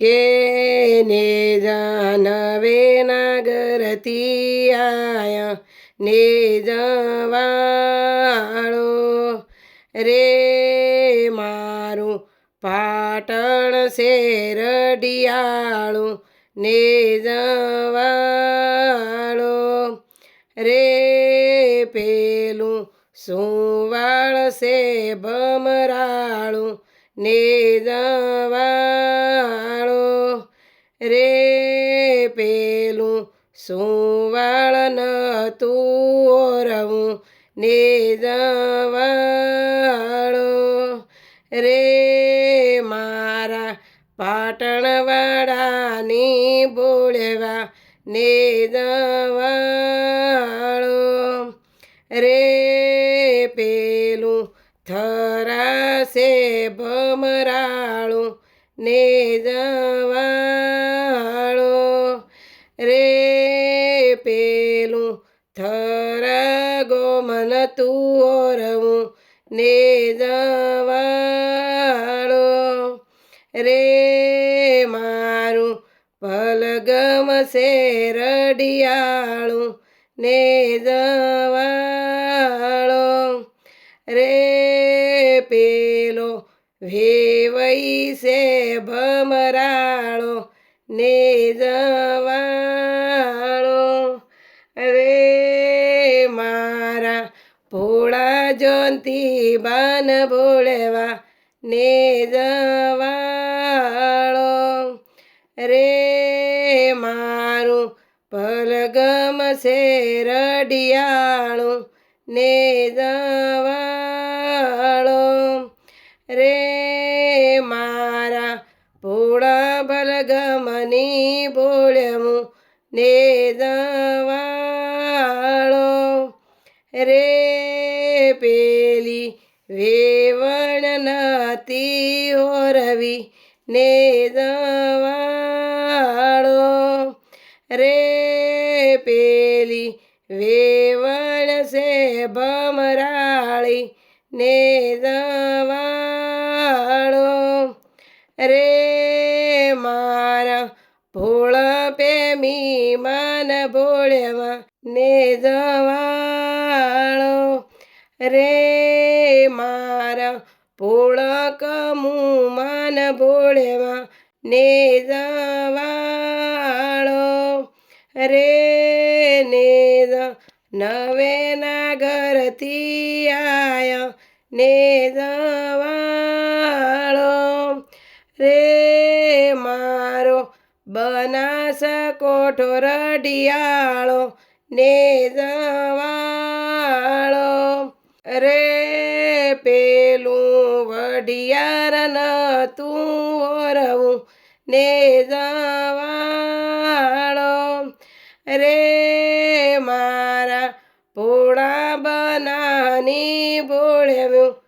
કે ને જાનવે નાગરથી આયા ને જવાળો રે મારું પાટણ શેરડિયાળું ને જવાળો રે પેલું સુવાળ છે ભમરાળું ને જવાળો રે પેલું સુવાળ નતું ઓરવું ને જવાળો રે મારા પાટણવાળાની બોળવા ને જવાળો રે પેલું થરાશે ભમરાળું ને જવાળો રે પેલું થરા ગોમન તું ઓરવું ને જવાળો રે મારું પલગમ શેરડિયાળું ને જવાળો રે પેલો વેવઈ છે ભમરાળો ને જવાળો રે મારા ભોળા જયંતી બાન બોળવા ને જવાળો રે મારું પલગમ શેરડિયાળું ને જવાળો રે મારા ભોળા બલગમની બોળવું ને જવાળો રે પેલી વેવણ નતી ઓરવી ને જવાળો રે પેલી વેવણ છે ભમરાળી ને જવાળો રે મારા ભોળા પ્રેમી માન બોળવા ને જવાળો રે મારા ભોળા કમું માન બોળવા ને જવાળો રે ને નવે નાગરથી આયા ને જવાળો રે મારો બનાસકોઠો રડિયાળો ને જવાળો રે પેલું વઢિયાર નતું ઓરવું ને જવાળો રે મારા ભોળા બનાની બોળવ્યું